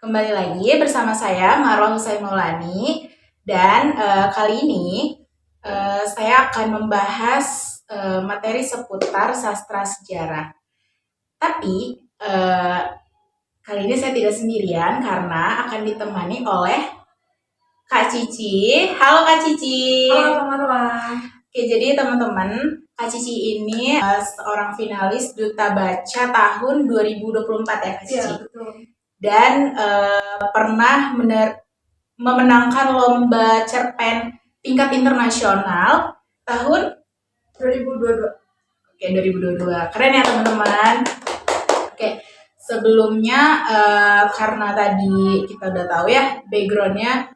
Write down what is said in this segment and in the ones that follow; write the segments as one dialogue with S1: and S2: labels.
S1: Kembali lagi bersama saya Marwa Husain Maulani dan kali ini saya akan membahas materi seputar sastra sejarah. Tapi kali ini saya tidak sendirian karena akan ditemani oleh Kak Cici. Halo Kak Cici.
S2: Halo Marwa.
S1: Oke, jadi teman-teman, Kak Cici ini seorang finalis Duta Baca tahun 2024 ya Kak Cici?
S2: Iya, betul.
S1: Dan pernah memenangkan lomba cerpen tingkat internasional tahun
S2: 2022.
S1: Oke, 2022. Keren ya teman-teman. Oke, sebelumnya karena tadi kita udah tahu ya backgroundnya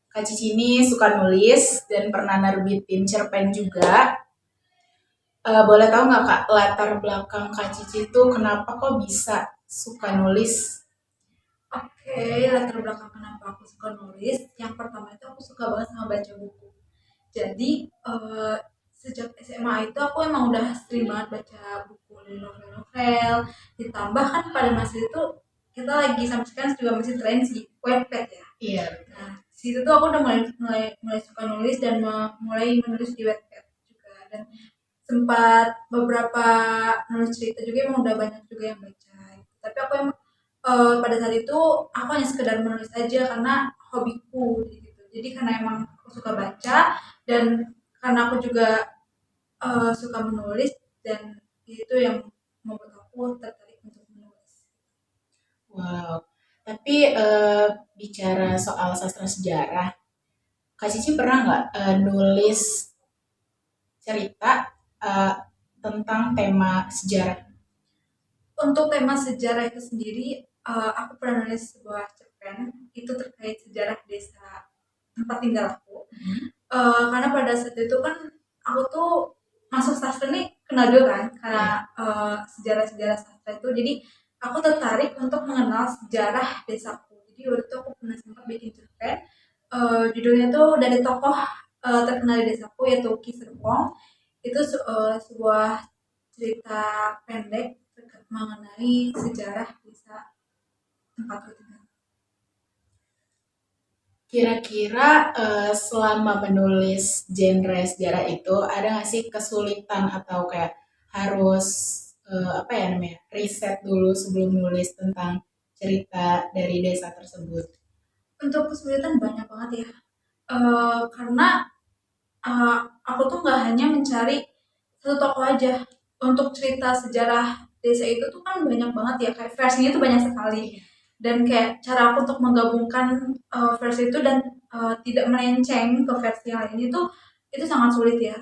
S1: Kak Cici ini suka nulis dan pernah nerbitin cerpen juga. Boleh tahu nggak Kak latar belakang Kak Cici itu kenapa kok bisa suka nulis?
S2: Oke, latar belakang kenapa aku suka nulis. Yang pertama itu aku suka banget sama baca buku. Jadi sejak SMA itu aku emang udah sering banget baca buku dari novel-novel. Ditambah kan pada masa itu kita lagi sampai sekarang juga masih tren si Wattpad ya.
S1: Iya.
S2: Nah, situ tuh aku udah mulai suka nulis dan mulai menulis di Wattpad juga. Dan sempat beberapa nulis cerita juga emang udah banyak juga yang baca. Tapi aku emang pada saat itu aku hanya sekedar menulis aja karena hobiku gitu. Jadi karena emang aku suka baca dan karena aku juga suka menulis dan itu yang membuat aku tertarik untuk menulis.
S1: Wow. Tapi bicara soal sastra sejarah, Kak Cici pernah nggak nulis cerita tentang tema sejarah?
S2: Untuk tema sejarah itu sendiri, aku pernah nulis sebuah cerpen itu terkait sejarah desa tempat tinggal aku. Karena pada saat itu kan aku tuh masuk sastra nih kenal juga kan karena sejarah-sejarah sastra itu. Jadi aku tertarik untuk mengenal sejarah desaku. Jadi waktu itu aku pernah sempat bikin cerpen. Judulnya tuh dari tokoh terkenal di desaku yaitu Ki Serpong. Itu sebuah cerita pendek mengenai sejarah desa tempatku tinggal.
S1: Kira-kira selama menulis genre sejarah itu ada nggak sih kesulitan atau kayak harus apa ya namanya riset dulu sebelum nulis tentang cerita dari desa tersebut?
S2: Untuk kesulitan banyak banget ya, karena aku tuh nggak hanya mencari satu tokoh aja. Untuk cerita sejarah desa itu tuh kan banyak banget ya, kayak versinya tuh banyak sekali. Dan kayak cara aku untuk menggabungkan versi itu dan tidak melenceng ke versi yang lain itu sangat sulit ya.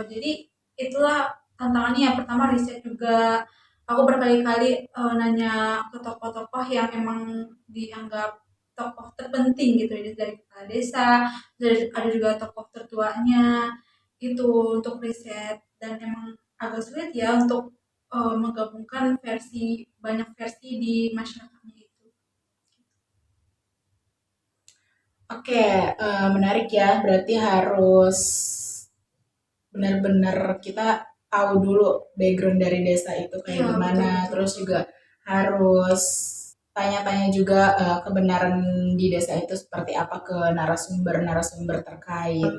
S2: Jadi itulah tantangannya. Yang pertama riset juga. Aku berkali-kali nanya ke tokoh-tokoh yang emang dianggap tokoh terpenting gitu ya, dari kepala desa, ada juga tokoh tertuanya itu untuk riset. Dan emang agak sulit ya untuk menggabungkan banyak versi di masyarakatnya itu.
S1: Oke, menarik ya. Berarti harus benar-benar kita tahu dulu background dari desa itu kayak
S2: Iya,
S1: gimana.
S2: betul,
S1: Terus
S2: betul.
S1: juga harus tanya-tanya juga kebenaran di desa itu seperti apa ke narasumber-narasumber terkait.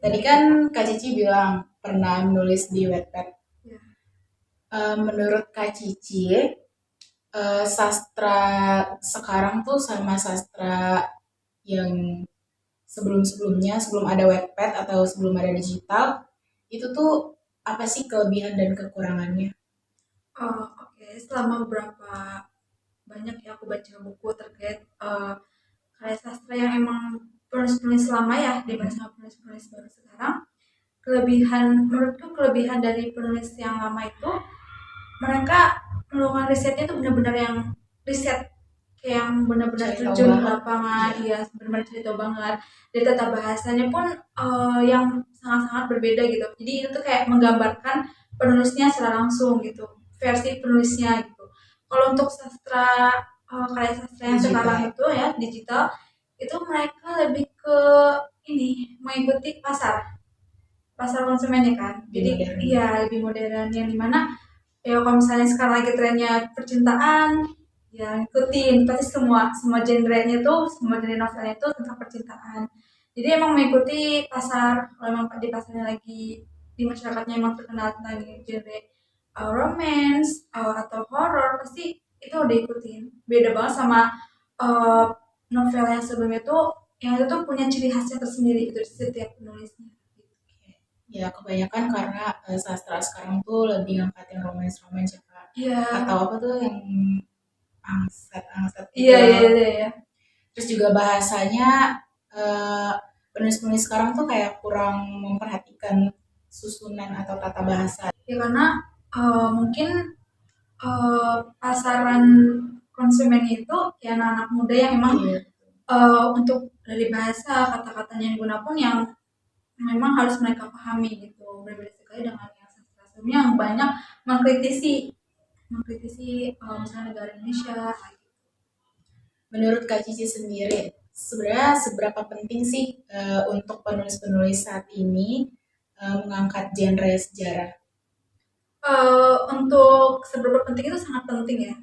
S1: Tadi kan Kak Cici bilang pernah menulis di Wattpad.
S2: Ya.
S1: Menurut Kak Cici, sastra sekarang tuh sama sastra yang sebelum-sebelumnya, sebelum ada Wattpad atau sebelum ada digital, itu tuh apa sih kelebihan dan kekurangannya?
S2: Oke, selama beberapa banyak ya aku baca buku terkait karya sastra yang emang penulis-penulis lama ya dibanding sama penulis-penulis baru sekarang. Menurutku kelebihan dari penulis yang lama itu mereka melakukan risetnya itu benar-benar yang riset kayak yang benar-benar
S1: Cari tahu
S2: terjun ke
S1: banget.
S2: lapangan.
S1: Iya.
S2: Iya, benar-benar cerita banget. Dan tata bahasanya pun yang sangat-sangat berbeda gitu. Jadi itu tuh kayak menggambarkan penulisnya secara langsung gitu, versi penulisnya gitu. Kalau untuk karya sastra yang sekarang
S1: Digital.
S2: itu ya digital, itu mereka lebih ke ini mengikuti pasar konsumennya kan.
S1: Lebih
S2: Jadi
S1: modern.
S2: iya lebih modern, yang dimana ya kalau misalnya sekarang lagi trennya percintaan, Ya, ngikutin pasti semua genrenya tuh, semua genre novelnya itu tentang percintaan. Jadi emang mengikuti pasar, kalau emang di pasarnya lagi di masyarakatnya emang terkenal tentang genre romance atau horror, pasti itu udah ikutin. Beda banget sama uh, novel yang sebelumnya tuh, yang itu tuh punya ciri khasnya tersendiri itu setiap penulisnya.
S1: Ya kebanyakan karena sastra sekarang tuh lebih ngangkatin romance-romance ya Kak.
S2: Iya.
S1: Atau apa tuh yang angsat-angsat gitu.
S2: Iya, iya, iya, iya.
S1: Terus juga bahasanya penulis-penulis sekarang tuh kayak kurang memperhatikan susunan atau tata bahasa.
S2: Ya karena mungkin pasaran konsumen itu ya anak-anak muda yang memang untuk dari bahasa kata-katanya yang digunakan pun yang memang harus mereka pahami gitu, berbeda sekali dengan yang sastra sebelumnya yang banyak mengkritisi misalnya negara Indonesia.
S1: Menurut Kak Cici sendiri, sebenarnya seberapa penting sih untuk penulis-penulis saat ini mengangkat genre sejarah?
S2: Untuk seberapa penting itu sangat penting ya,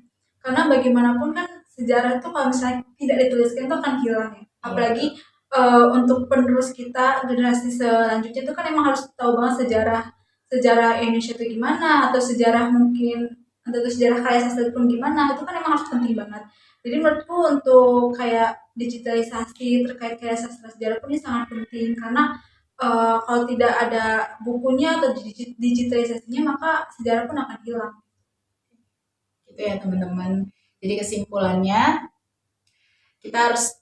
S2: karena bagaimanapun kan sejarah itu kalau misalnya tidak dituliskan itu akan hilang ya. Apalagi untuk penerus kita generasi selanjutnya itu kan emang harus tahu banget sejarah Indonesia itu gimana, atau sejarah mungkin atau sejarah karya sastra pun gimana, itu kan emang harus penting banget. Jadi menurutku untuk kayak digitalisasi terkait karya sastra sejarah pun ini sangat penting, karena kalau tidak ada bukunya atau digitalisasinya maka sejarah pun akan hilang.
S1: Gitu ya teman-teman. Jadi kesimpulannya kita harus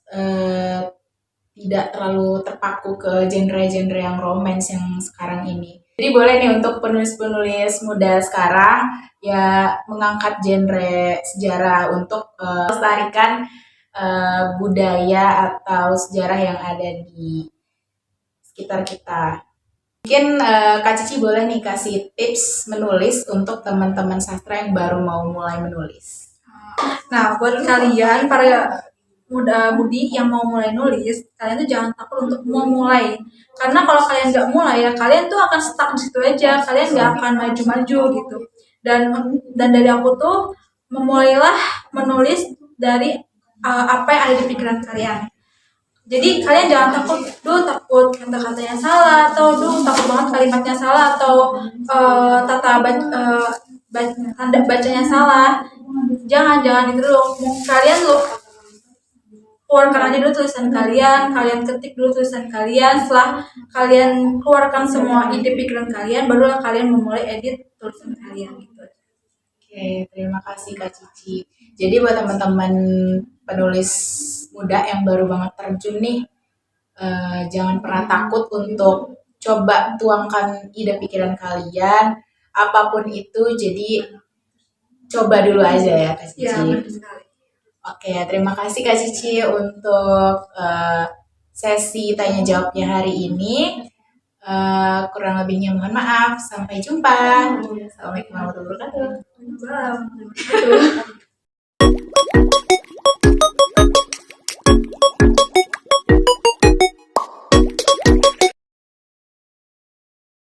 S1: tidak terlalu terpaku ke genre-genre yang romance yang sekarang ini. Jadi boleh nih untuk penulis-penulis muda sekarang ya mengangkat genre sejarah untuk melestarikan budaya atau sejarah yang ada di sekitar kita. Mungkin Kak Cici boleh nih kasih tips menulis untuk teman-teman sastra yang baru mau mulai menulis.
S2: Nah, buat kalian para muda-mudi yang mau mulai nulis, kalian tuh jangan takut untuk mau mulai. Karena kalau kalian nggak mulai ya, kalian tuh akan stuck di situ aja. Kalian nggak akan maju-maju gitu. Dan dari aku tuh memulailah menulis dari apa yang ada di pikiran kalian. Jadi kalian jangan takut, takut kata-katanya salah, atau takut banget kalimatnya salah, atau tanda bacanya salah. Jangan itu dulu. Kalian keluarkan aja dulu tulisan kalian ketik dulu tulisan kalian. Setelah kalian keluarkan semua ide pikiran kalian, barulah kalian memulai edit tulisan kalian gitu.
S1: Oke, terima kasih Kak Cici. Jadi buat teman-teman penulis muda yang baru banget terjun nih, jangan pernah takut untuk coba tuangkan ide pikiran kalian, apapun itu. Jadi coba dulu aja ya Kak Cici.
S2: Ya, benar sekali.
S1: Oke, terima kasih Kak Cici untuk sesi tanya jawabnya hari ini. Kurang lebihnya mohon maaf. Sampai jumpa. Assalamualaikum warahmatullahi wabarakatuh.
S2: Waalaikumsalam.